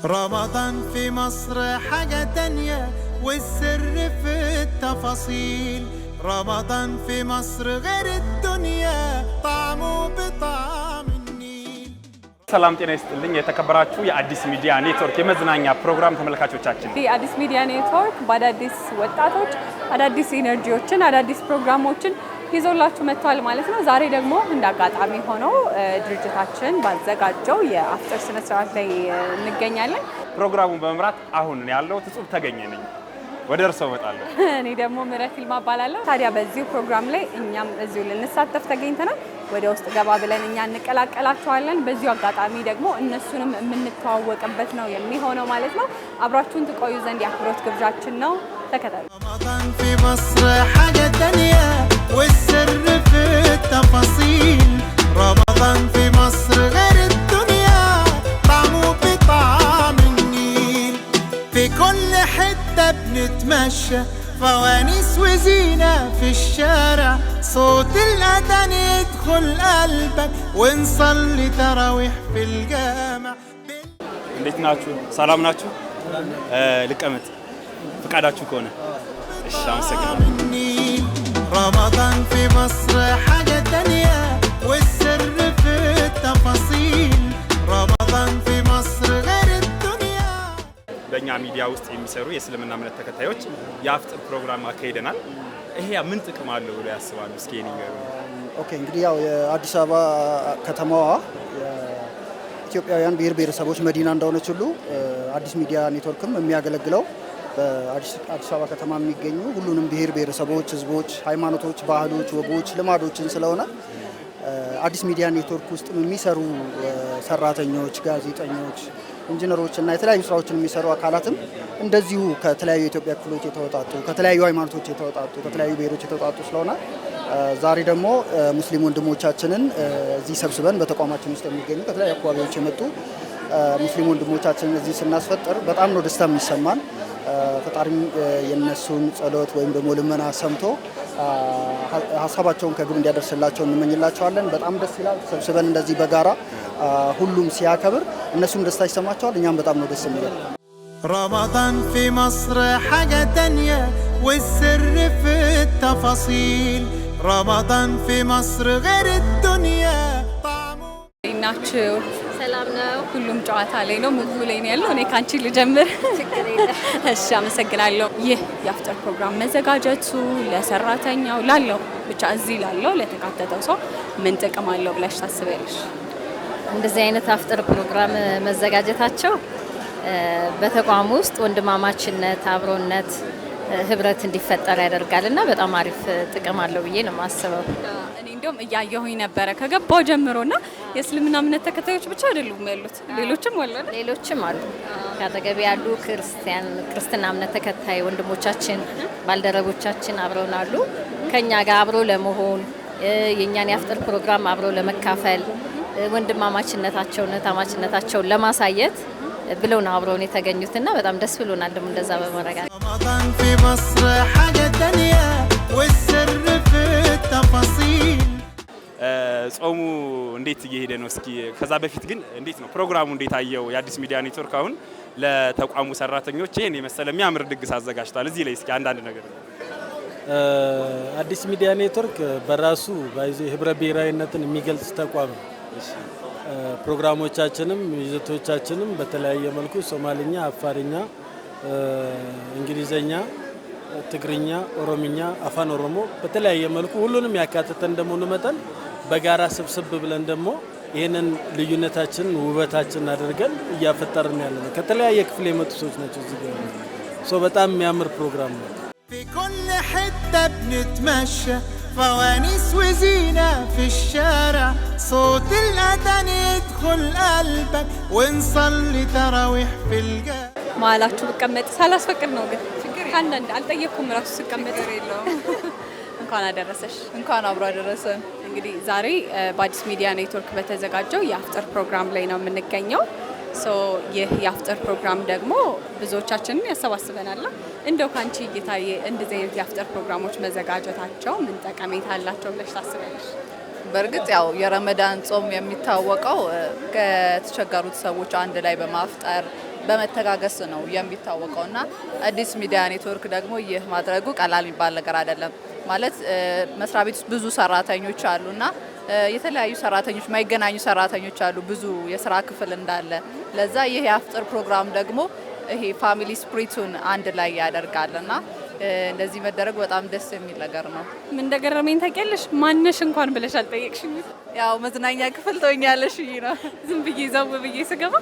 رمضان في مصر حاجة تانية والسر في التفاصيل رمضان في مصر غير الدنيا طعمه بطعم النيل ሰላም ጤና ይስጥልኝ የተከበራችሁ የአዲስ ሚዲያ ኔትወርክ የመዝናኛ ፕሮግራም ተመልካቾቻችን የአዲስ ሚዲያ ኔትወርክ በአዳዲስ ወጣቶች አዳዲስ ኢነርጂዎችን አዳዲስ ፕሮግራሞችን ይዞላችሁ መጥቷል ማለት ነው። ዛሬ ደግሞ እንዳጋጣሚ ሆኖ ድርጅታችን ባዘጋጀው የአፍጥር ስነ ስርዓት ላይ እንገኛለን። ፕሮግራሙን በመምራት አሁን ያለው ትጹብ ተገኘ ነኝ። ወደ እርሶ እመጣለሁ። እኔ ደግሞ ምረት ይልማ እባላለሁ። ታዲያ በዚህ ፕሮግራም ላይ እኛም እዚሁ ልንሳተፍ ተገኝተናል። ወደ ውስጥ ገባ ብለን እኛ እንቀላቀላቸዋለን። በዚሁ አጋጣሚ ደግሞ እነሱንም የምንተዋወቅበት ነው የሚሆነው ማለት ነው። አብራችሁን ትቆዩ ዘንድ የአክብሮት ግብዣችን ነው። ተከታተሉ። رمضان في مصر حاجة تانية والسر في التفاصيل رمضان في مصر غير الدنيا طعمه بطعم النيل في كل حتة بنتمشى فوانيس وزينة في الشارع صوت الأذان يدخل قلبك ونصلي تراويح في الجامع እንዴት ናችሁ? ሰላም ናችሁ? ልቀመጥ ፍቃዳችሁ ከሆነ እሺ አመሰግናለሁ። رمضان في مصر حاجة تانية والسر في التفاصيل رمضان في مصر غير الدنيا በእኛ ሚዲያ ውስጥ የሚሰሩ የእስልምና እምነት ተከታዮች የአፍጥር ፕሮግራም አካሂደናል። ይሄ ምን ጥቅም አለው ብለው ያስባሉ? እስኪ ንገሩ። ኦኬ እንግዲህ ያው የአዲስ አበባ ከተማዋ የኢትዮጵያውያን ብሔር ብሔረሰቦች መዲና እንደሆነች ሁሉ አዲስ ሚዲያ ኔትወርክም የሚያገለግለው በአዲስ አበባ ከተማ የሚገኙ ሁሉንም ብሔር ብሔረሰቦች፣ ህዝቦች፣ ሃይማኖቶች፣ ባህሎች፣ ወጎች፣ ልማዶችን ስለሆነ አዲስ ሚዲያ ኔትወርክ ውስጥ የሚሰሩ ሰራተኞች፣ ጋዜጠኞች፣ ኢንጂነሮች እና የተለያዩ ስራዎችን የሚሰሩ አካላትም እንደዚሁ ከተለያዩ የኢትዮጵያ ክፍሎች የተወጣጡ ከተለያዩ ሃይማኖቶች የተወጣጡ ከተለያዩ ብሔሮች የተወጣጡ ስለሆነ ዛሬ ደግሞ ሙስሊም ወንድሞቻችንን እዚህ ሰብስበን በተቋማችን ውስጥ የሚገኙ ከተለያዩ አካባቢዎች የመጡ ሙስሊም ወንድሞቻችንን እዚህ ስናስፈጥር በጣም ነው ደስታ የሚሰማን። ፈጣሪም የነሱን ጸሎት ወይም ደግሞ ልመና ሰምቶ ሀሳባቸውን ከግብ እንዲያደርስላቸው እንመኝላቸዋለን። በጣም ደስ ይላል። ሰብስበን እንደዚህ በጋራ ሁሉም ሲያከብር እነሱም ደስታ ይሰማቸዋል፣ እኛም በጣም ነው ደስ የሚለው። رمضان في مصر حاجة تانية والسر في التفاصيل رمضان في مصر غير الدنيا طعمه ናችሁ? ሰላም ነው። ሁሉም ጨዋታ ላይ ነው፣ ምግቡ ላይ ነው ያለው። እኔ ካንቺ ልጀምር። ችግር የለም። እሺ አመሰግናለሁ። ይህ የአፍጥር ፕሮግራም መዘጋጀቱ ለሰራተኛው ላለው ብቻ እዚህ ላለው ለተካተተው ሰው ምን ጥቅም አለው ብለሽ ታስቢያለሽ? እንደዚህ አይነት አፍጥር ፕሮግራም መዘጋጀታቸው በተቋም ውስጥ ወንድማማችነት፣ አብሮነት፣ ህብረት እንዲፈጠር ያደርጋልና በጣም አሪፍ ጥቅም አለው ብዬ ነው የማስበው። እኔ እንደውም እያየሁኝ ነበረ ከገባው ጀምሮና የእስልምና እምነት ተከታዮች ብቻ አይደሉም ያሉት፣ ሌሎችም አሉ። ካጠገቤ ያሉ ክርስትና እምነት ተከታይ ወንድሞቻችን ባልደረቦቻችን አብረውን አሉ። ከኛ ጋር አብሮ ለመሆን የኛን የአፍጥር ፕሮግራም አብሮ ለመካፈል ወንድማማችነታቸውን ታማችነታቸውን ለማሳየት ብለው ነው አብረውን የተገኙትና በጣም ደስ ብሎናል። ደግሞ እንደዛ በመረጋጋት رمضان في مصر حاجة تانية والسر في التفاصيل ጾሙ እንዴት እየሄደ ነው? እስኪ ከዛ በፊት ግን እንዴት ነው ፕሮግራሙ? እንዴት አየው? የአዲስ ሚዲያ ኔትወርክ አሁን ለተቋሙ ሰራተኞች ይሄን የመሰለ የሚያምር ድግስ አዘጋጅቷል። እዚህ ላይ እስኪ አንዳንድ ነገር አዲስ ሚዲያ ኔትወርክ በራሱ ህብረ ብሔራዊነትን የሚገልጽ ተቋም ነው። ፕሮግራሞቻችንም ይዘቶቻችንም በተለያየ መልኩ ሶማሊኛ፣ አፋርኛ፣ እንግሊዘኛ፣ ትግርኛ፣ ኦሮምኛ፣ አፋን ኦሮሞ በተለያየ መልኩ ሁሉንም ያካተተ እንደመሆኑ መጠን በጋራ ስብስብ ብለን ደግሞ ይሄንን ልዩነታችንን ውበታችንን አድርገን እያፈጠርን ያለነው ከተለያየ ክፍል የመጡ ሰዎች ናቸው። እዚህ ጋር በጣም የሚያምር ፕሮግራም ነው። في كل حتة بنتمشى فوانيس وزينة في الشارع صوت الأذان يدخل قلبك ونصلي تراويح في الجامع ማላችሁ ብቀመጥ ሳላስፈቅድ ነው ግን አንዳንድ አልጠየኩም። ራሱ ስቀመጥ የለውም። እንኳን አደረሰሽ። እንኳን አብሮ አደረሰን። እንግዲህ ዛሬ በአዲስ ሚዲያ ኔትወርክ በተዘጋጀው የአፍጥር ፕሮግራም ላይ ነው የምንገኘው። ይህ የአፍጥር ፕሮግራም ደግሞ ብዙዎቻችንን ያሰባስበናል። እንደው ካንቺ እይታዬ እንደዚህ አይነት የአፍጥር ፕሮግራሞች መዘጋጀታቸው ምን ጠቀሜታ አላቸው ብለሽ ታስቢያለሽ? በእርግጥ ያው የረመዳን ጾም የሚታወቀው ከተቸገሩት ሰዎች አንድ ላይ በማፍጠር በመተጋገስ ነው የሚታወቀውና አዲስ ሚዲያ ኔትወርክ ደግሞ ይህ ማድረጉ ቀላል የሚባል ነገር አይደለም። ማለት መስሪያ ቤት ውስጥ ብዙ ሰራተኞች አሉና የተለያዩ ሰራተኞች ማይገናኙ ሰራተኞች አሉ ብዙ የስራ ክፍል እንዳለ ለዛ ይህ የአፍጥር ፕሮግራም ደግሞ ይሄ ፋሚሊ ስፕሪቱን አንድ ላይ ያደርጋልና እንደዚህ መደረግ በጣም ደስ የሚል ነገር ነው። ምን እንደገረመኝ ታውቂያለሽ? ማነሽ እንኳን ብለሽ አልጠየቅሽኝ። ያው መዝናኛ ክፍል ተወኛለሽ ነው ዝም ብዬ ዘው ብዬ ስገባ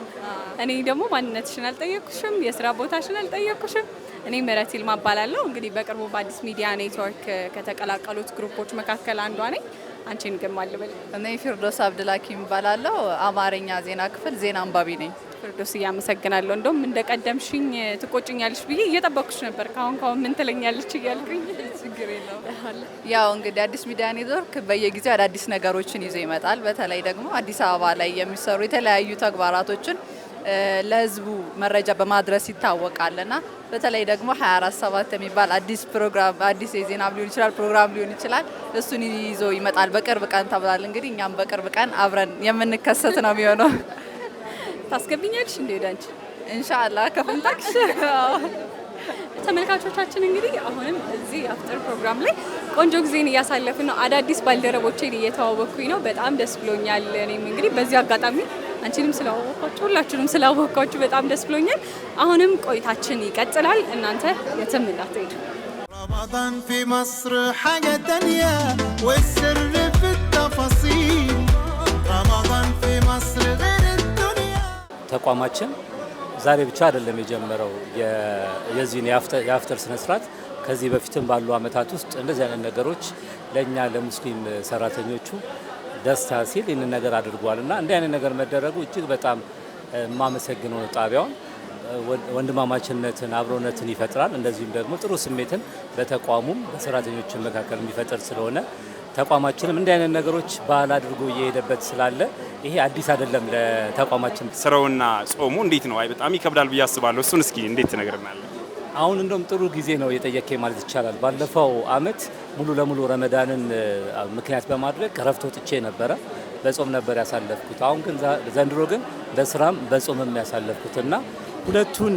እኔ ደግሞ ማንነትሽን አልጠየቅኩሽም፣ የስራ ቦታሽን አልጠየቅኩሽም። እኔ ምህረት ይልማ እባላለሁ። እንግዲህ በቅርቡ በአዲስ ሚዲያ ኔትወርክ ከተቀላቀሉት ግሩፖች መካከል አንዷ ነኝ። አንቺን ግን ማን ልበል? እኔ ፊርዶስ አብዱልሐኪም እባላለሁ። አማርኛ ዜና ክፍል ዜና አንባቢ ነኝ። ፊርዶስ እያመሰግናለሁ። እንደውም እንደቀደምሽኝ ትቆጭኛለሽ ብዬ እየጠበቅኩሽ ነበር። ካሁን ምን ትለኛለች እያልኩኝ። ችግር የለውም። ያው እንግዲህ አዲስ ሚዲያ ኔትወርክ በየጊዜው አዳዲስ ነገሮችን ይዞ ይመጣል። በተለይ ደግሞ አዲስ አበባ ላይ የሚሰሩ የተለያዩ ተግባራቶችን ለህዝቡ መረጃ በማድረስ ይታወቃልና በተለይ ደግሞ 24/7 የሚባል አዲስ ፕሮግራም አዲስ የዜና ሊሆን ይችላል ፕሮግራም ሊሆን ይችላል እሱን ይዞ ይመጣል በቅርብ ቀን ተብሏል። እንግዲህ እኛም በቅርብ ቀን አብረን የምንከሰት ነው የሚሆነው። ታስገብኛለሽ እንዴ ወዳንቺ? ኢንሻአላህ ከፈንታክሽ። ተመልካቾቻችን እንግዲህ አሁንም እዚህ አፍጥር ፕሮግራም ላይ ቆንጆ ጊዜን እያሳለፍን ነው። አዳዲስ ባልደረቦቼን እየተዋወቅኩኝ ነው። በጣም ደስ ብሎኛል። እኔም እንግዲህ በዚህ አጋጣሚ አንቺንም ስላወቅኳችሁ ሁላችሁንም ስላወቅኳችሁ በጣም ደስ ብሎኛል። አሁንም ቆይታችን ይቀጥላል። እናንተ የትም እንዳትሄዱ። رمضان في مصر حاجة تانية والسر في التفاصيل رمضان في مصر غير الدنيا ተቋማችን ዛሬ ብቻ አይደለም የጀመረው የዚህን የአፍጥር ስነ ስርዓት ከዚህ በፊትም ባሉ አመታት ውስጥ እንደዚህ አይነት ነገሮች ለኛ ለሙስሊም ሰራተኞቹ ደስታ ሲል ይህንን ነገር አድርጓልና እንዲህ አይነት ነገር መደረጉ እጅግ በጣም የማመሰግነው ጣቢያውን ወንድማማችነትን አብሮነትን ይፈጥራል። እንደዚሁም ደግሞ ጥሩ ስሜትን በተቋሙም በሰራተኞችም መካከል የሚፈጥር ስለሆነ ተቋማችንም እንዲህ አይነት ነገሮች ባህል አድርጎ እየሄደበት ስላለ ይሄ አዲስ አይደለም ለተቋማችን። ስራውና ጾሙ እንዴት ነው? አይ በጣም ይከብዳል ብዬ አስባለሁ። እሱን እስኪ እንዴት ትነግረናለህ? አሁን እንደውም ጥሩ ጊዜ ነው የጠየቀኝ ማለት ይቻላል። ባለፈው አመት ሙሉ ለሙሉ ረመዳንን ምክንያት በማድረግ ረፍት ወጥቼ ነበረ። በጾም ነበር ያሳለፍኩት። አሁን ግን ዘንድሮ ግን በስራም በጾምም ያሳለፍኩትና ሁለቱን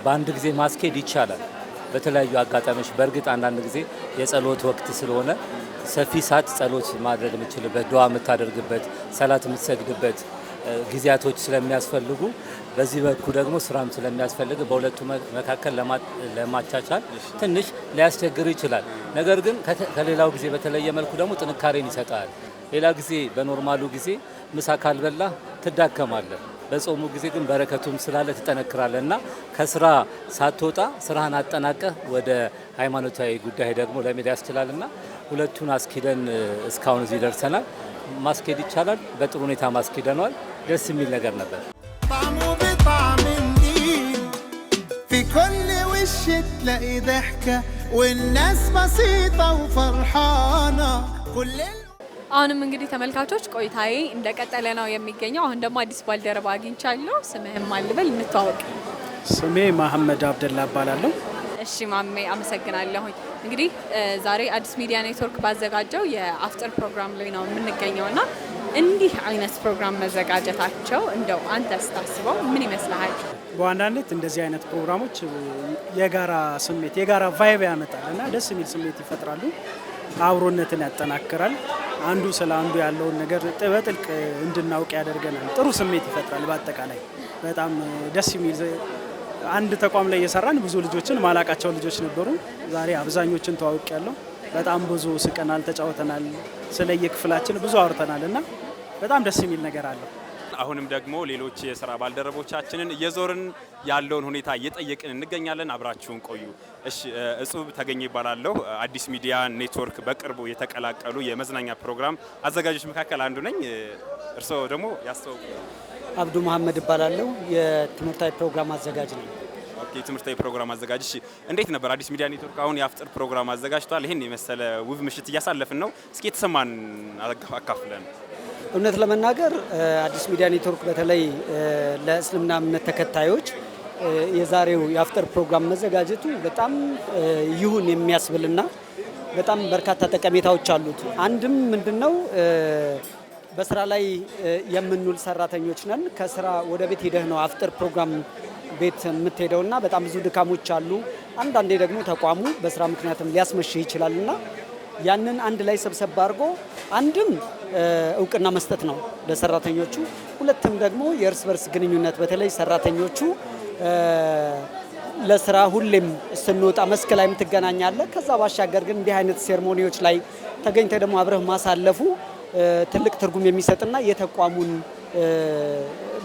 በአንድ ጊዜ ማስኬድ ይቻላል በተለያዩ አጋጣሚዎች። በእርግጥ አንዳንድ ጊዜ የጸሎት ወቅት ስለሆነ ሰፊ ሰዓት ጸሎት ማድረግ የምችልበት ዱዓ የምታደርግበት ሰላት የምትሰግድበት ጊዜያቶች ስለሚያስፈልጉ በዚህ በኩል ደግሞ ስራም ስለሚያስፈልግ በሁለቱ መካከል ለማቻቻል ትንሽ ሊያስቸግር ይችላል። ነገር ግን ከሌላው ጊዜ በተለየ መልኩ ደግሞ ጥንካሬን ይሰጣል። ሌላ ጊዜ በኖርማሉ ጊዜ ምሳ ካልበላ ትዳከማለህ። በጾሙ ጊዜ ግን በረከቱም ስላለ ትጠነክራለህ እና ከስራ ሳትወጣ ስራህን አጠናቀህ ወደ ሃይማኖታዊ ጉዳይ ደግሞ ለመሄድ ያስችላልና ሁለቱን አስኪደን እስካሁን እዚህ ደርሰናል። ማስኬድ ይቻላል። በጥሩ ሁኔታ ማስኬደናል። ደስ የሚል ነገር ነበር። طعمه بطعم جديد في كل وش تلاقي ضحكة والناس بسيطة وفرحانة كل አሁንም እንግዲህ ተመልካቾች ቆይታዬ እንደቀጠለ ነው የሚገኘው። አሁን ደግሞ አዲስ ባልደረባ አግኝቻለሁ። ስምህን ማን ልበል? እንተዋወቅ። ስሜ መሐመድ አብደላ እባላለሁ። እሺ ማሜ አመሰግናለሁኝ። እንግዲህ ዛሬ አዲስ ሚዲያ ኔትወርክ ባዘጋጀው የአፍጥር ፕሮግራም ላይ ነው የምንገኘውና እንዲህ አይነት ፕሮግራም መዘጋጀታቸው እንደው አንተ ስታስበው ምን ይመስልሃል? በዋናነት እንደዚህ አይነት ፕሮግራሞች የጋራ ስሜት የጋራ ቫይብ ያመጣል እና ደስ የሚል ስሜት ይፈጥራሉ። አብሮነትን ያጠናክራል። አንዱ ስለ አንዱ ያለውን ነገር በጥልቅ እንድናውቅ ያደርገናል። ጥሩ ስሜት ይፈጥራል። በአጠቃላይ በጣም ደስ የሚል አንድ ተቋም ላይ የሰራን ብዙ ልጆችን ማላቃቸው ልጆች ነበሩ። ዛሬ አብዛኞችን ተዋውቅ ያለው በጣም ብዙ ስቀናል፣ ተጫውተናል፣ ስለየክፍላችን ብዙ አውርተናል እና በጣም ደስ የሚል ነገር አለው። አሁንም ደግሞ ሌሎች የስራ ባልደረቦቻችንን እየዞርን ያለውን ሁኔታ እየጠየቅን እንገኛለን። አብራችሁን ቆዩ። እሺ እጹብ ተገኘ ይባላለሁ። አዲስ ሚዲያ ኔትወርክ በቅርቡ የተቀላቀሉ የመዝናኛ ፕሮግራም አዘጋጆች መካከል አንዱ ነኝ። እርስዎ ደግሞ ያስተዋውቁ። አብዱ መሐመድ እባላለሁ። የትምህርታዊ ፕሮግራም አዘጋጅ ነኝ። ኦኬ፣ ትምህርታዊ ፕሮግራም አዘጋጅ። እሺ እንዴት ነበር አዲስ ሚዲያ ኔትወርክ አሁን የአፍጥር ፕሮግራም አዘጋጅቷል። ይሄን የመሰለ ውብ ምሽት እያሳለፍን ነው። እስኪ የተሰማን አካፍለን። እውነት ለመናገር አዲስ ሚዲያ ኔትወርክ በተለይ ለእስልምና እምነት ተከታዮች የዛሬው የአፍጥር ፕሮግራም መዘጋጀቱ በጣም ይሁን የሚያስብልና በጣም በርካታ ጠቀሜታዎች አሉት። አንድም ምንድነው በስራ ላይ የምንውል ሰራተኞች ነን። ከስራ ወደ ቤት ሄደህ ነው አፍጥር ፕሮግራም ቤት የምትሄደውና በጣም ብዙ ድካሞች አሉ። አንዳንዴ ደግሞ ተቋሙ በስራ ምክንያትም ሊያስመሽህ ይችላልና ያንን አንድ ላይ ሰብሰብ አድርጎ አንድም እውቅና መስጠት ነው ለሰራተኞቹ፣ ሁለትም ደግሞ የእርስ በርስ ግንኙነት በተለይ ሰራተኞቹ ለስራ ሁሌም ስንወጣ መስክ ላይ ትገናኛለህ። ከዛ ባሻገር ግን እንዲህ አይነት ሴርሞኒዎች ላይ ተገኝተ ደግሞ አብረህ ማሳለፉ ትልቅ ትርጉም የሚሰጥና የተቋሙን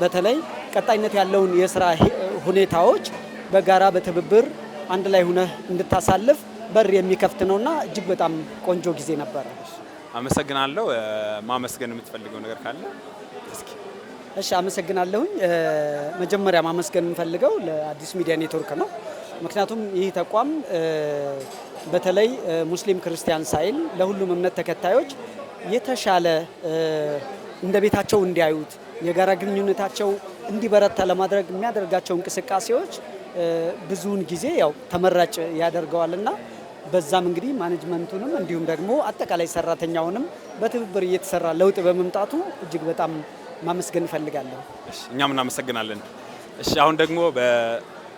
በተለይ ቀጣይነት ያለውን የስራ ሁኔታዎች በጋራ በትብብር አንድ ላይ ሆነህ እንድታሳልፍ በር የሚከፍት ነውና እጅግ በጣም ቆንጆ ጊዜ ነበረ። አመሰግናለሁ። ማመስገን የምትፈልገው ነገር ካለ እስኪ? እሺ፣ አመሰግናለሁኝ። መጀመሪያ ማመስገን የምፈልገው ለአዲስ ሚዲያ ኔትወርክ ነው። ምክንያቱም ይህ ተቋም በተለይ ሙስሊም ክርስቲያን ሳይል ለሁሉም እምነት ተከታዮች የተሻለ እንደ ቤታቸው እንዲያዩት የጋራ ግንኙነታቸው እንዲበረታ ለማድረግ የሚያደርጋቸው እንቅስቃሴዎች ብዙውን ጊዜ ያው ተመራጭ ያደርገዋልና በዛም እንግዲህ ማኔጅመንቱንም እንዲሁም ደግሞ አጠቃላይ ሰራተኛውንም በትብብር እየተሰራ ለውጥ በመምጣቱ እጅግ በጣም ማመስገን እፈልጋለሁ። እሺ፣ እኛም እናመሰግናለን። እሺ፣ አሁን ደግሞ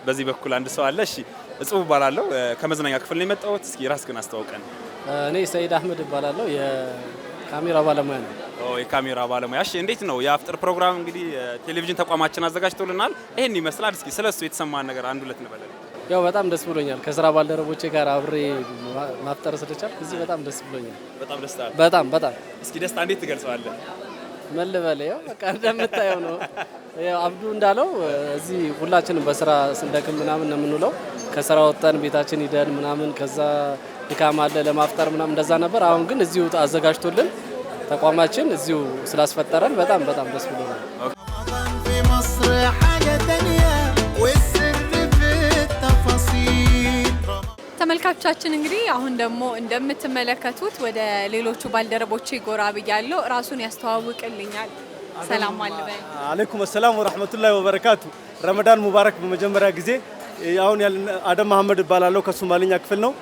በዚህ በኩል አንድ ሰው አለ። እሺ፣ እጽቡ እባላለሁ። ከመዝናኛ ክፍል ነው የመጣሁት። እስኪ ራስህን አስተዋውቀን። እኔ ሰይድ አህመድ እባላለሁ። የካሜራ ባለሙያ ነው። የካሜራ ባለሙያ። እሺ፣ እንዴት ነው የአፍጥር ፕሮግራም? እንግዲህ ቴሌቪዥን ተቋማችን አዘጋጅቶልናል። ይሄን ይመስላል። እስኪ ስለሱ የተሰማን ነገር አንድ ሁለት እንበለን። ያው በጣም ደስ ብሎኛል። ከስራ ባልደረቦቼ ጋር አብሬ ማፍጠር ስለቻልኩ እዚህ በጣም ደስ ብሎኛል። በጣም ደስታ። በጣም እስኪ ደስታ እንዴት ትገልጸዋለህ? ምን ልበል? ያው በቃ እንደምታየው ነው። ያው አብዱ እንዳለው እዚህ ሁላችንም በስራ ስንደክም ምናምን ነው የምንውለው። ከስራ ወጣን ቤታችን ሂደን ምናምን ከዛ ድካም አለ ለማፍጠር ምናምን እንደዛ ነበር። አሁን ግን እዚሁ አዘጋጅቶልን ተቋማችን እዚሁ ስላስፈጠረን በጣም ደስ ብሎናል። ተመልካቾቻችን እንግዲህ አሁን ደግሞ እንደምትመለከቱት ወደ ሌሎቹ ባልደረቦቼ ጎራ ብያለሁ። ራሱን ያስተዋውቅልኛል። ሰላም አለበይ። አለይኩም ሰላም ወራህመቱላሂ ወበረካቱ። ረመዳን ሙባረክ። በመጀመሪያ ጊዜ አሁን ያለን አደም መሐመድ እባላለሁ። ከሶማሊኛ ክፍል ነው።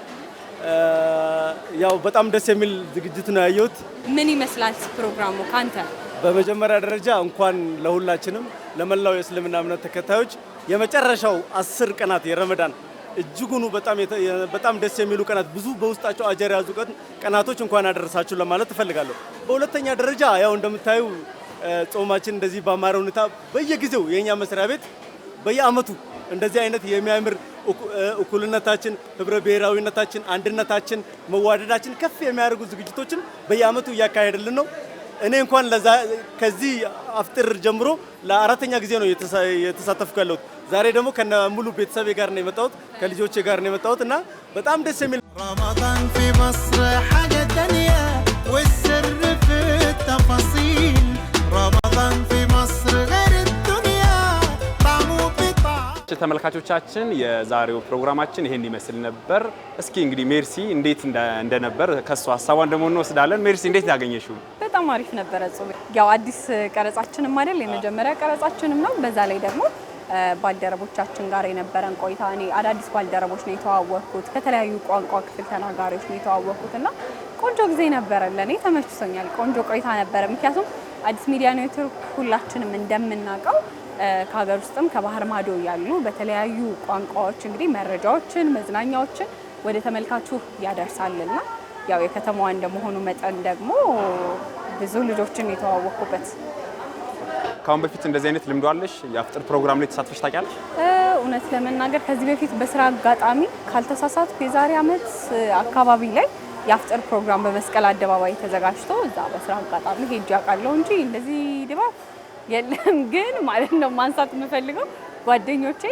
ያው በጣም ደስ የሚል ዝግጅት ነው ያየሁት። ምን ይመስላል ፕሮግራሙ ካንተ? በመጀመሪያ ደረጃ እንኳን ለሁላችንም ለመላው የእስልምና እምነት ተከታዮች የመጨረሻው 10 ቀናት የረመዳን እጅጉኑ በጣም ደስ የሚሉ ቀናት ብዙ በውስጣቸው አጀር ያዙ ቀናቶች እንኳን አደረሳችሁ ለማለት እፈልጋለሁ። በሁለተኛ ደረጃ ያው እንደምታዩ ጾማችን እንደዚህ በአማረ ሁኔታ በየጊዜው የኛ መስሪያ ቤት በየአመቱ እንደዚህ አይነት የሚያምር እኩልነታችን፣ ህብረ ብሔራዊነታችን፣ አንድነታችን፣ መዋደዳችን ከፍ የሚያደርጉ ዝግጅቶችን በየአመቱ እያካሄደልን ነው። እኔ እንኳን ከዚህ አፍጥር ጀምሮ ለአራተኛ ጊዜ ነው የተሳተፍኩ ያለሁት። ዛሬ ደግሞ ከነ ሙሉ ቤተሰቤ ጋር ነው የመጣሁት፣ ከልጆቼ ጋር ነው የመጣሁት እና በጣም ደስ የሚል رمضان في مصر حاجة تانية والسر في التفاصيل رمضان في مصر غير الدنيا طعمه بطعم ተመልካቾቻችን የዛሬው ፕሮግራማችን ይሄን ይመስል ነበር። እስኪ እንግዲህ ሜርሲ እንዴት እንደነበር ከሷ ሀሳቧን ደግሞ እንወስዳለን። ሜርሲ እንዴት ያገኘሽው? በጣም አሪፍ ነበረ። ያው አዲስ ቀረጻችንም አይደል የመጀመሪያ ቀረጻችንም ነው። በዛ ላይ ደግሞ ባልደረቦቻችን ጋር የነበረን ቆይታ እኔ አዳዲስ ባልደረቦች ነው የተዋወቅኩት፣ ከተለያዩ ቋንቋ ክፍል ተናጋሪዎች ነው የተዋወቅኩትና ቆንጆ ጊዜ ነበረ። ለኔ ተመችቶኛል። ቆንጆ ቆይታ ነበረ። ምክንያቱም አዲስ ሚዲያ ኔትወርክ ሁላችንም እንደምናውቀው ከሀገር ውስጥም ከባህር ማዶ ያሉ በተለያዩ ቋንቋዎች እንግዲህ መረጃዎችን፣ መዝናኛዎችን ወደ ተመልካቹ ያደርሳልና ያው የከተማዋ እንደመሆኑ መጠን ደግሞ ብዙ ልጆችን የተዋወቅኩበት። ካሁን በፊት እንደዚህ አይነት ልምዶ አለሽ? የአፍጥር ፕሮግራም ላይ ተሳትፈሽ ታውቂያለሽ? እውነት ለመናገር ከዚህ በፊት በስራ አጋጣሚ ካልተሳሳትኩ የዛሬ አመት አካባቢ ላይ የአፍጥር ፕሮግራም በመስቀል አደባባይ ተዘጋጅቶ እዛ በስራ አጋጣሚ ሄጄ አውቃለሁ እንጂ እንደዚህ ድባብ የለም። ግን ማለት ነው ማንሳት የምፈልገው ጓደኞቼ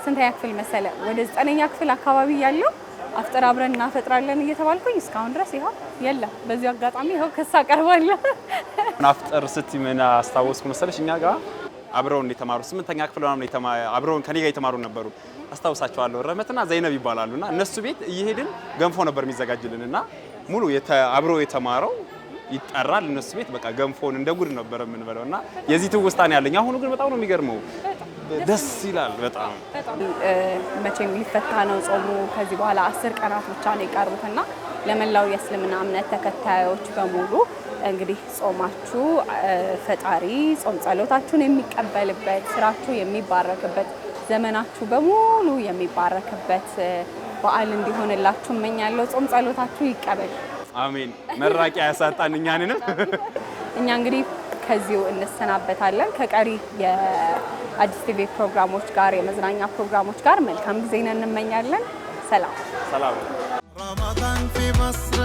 ስንተኛ ክፍል መሰለ ወደ 9ኛ ክፍል አካባቢ ያለው አፍጥር አብረን እናፈጥራለን እየተባልኩኝ እስካሁን ድረስ ይኸው የለም። በዚህ አጋጣሚ ይኸው ከሳ ቀርባለሁ። አፍጥር ስትይ ምን አስታወስኩ መሰለሽ? እኛ ጋር አብረውን የተማሩ 8ኛ ክፍል አብረውን ከኔ ጋር የተማሩ ነበሩ። አስታውሳቸዋለሁ። ረመትና ዘይነብ ይባላሉና እነሱ ቤት እየሄድን ገንፎ ነበር የሚዘጋጅልንና ሙሉ አብሮ የተማረው ይጠራል። እነሱ ቤት በቃ ገንፎን እንደ ጉድ ነበር የምንበለውና የዚህ ትውስታ ነው ያለኝ። አሁኑ ግን በጣም ነው የሚገርመው። ደስ ይላል በጣም። መቼም ሊፈታ ነው ጾሙ። ከዚህ በኋላ 10 ቀናት ብቻ ነው የቀሩትና ለመላው የእስልምና እምነት ተከታዮች በሙሉ እንግዲህ ጾማችሁ ፈጣሪ ጾም ጸሎታችሁን የሚቀበልበት፣ ስራችሁ የሚባረክበት፣ ዘመናችሁ በሙሉ የሚባረክበት በዓል እንዲሆንላችሁ እመኛለሁ። ጾም ጸሎታችሁ ይቀበል። አሜን። መራቂያ ያሳጣን እኛንንም። እኛ እንግዲህ ከዚሁ እንሰናበታለን። ከቀሪ የአዲስ ቲቪ ፕሮግራሞች ጋር የመዝናኛ ፕሮግራሞች ጋር መልካም ጊዜን እንመኛለን። ሰላም رمضان في مصر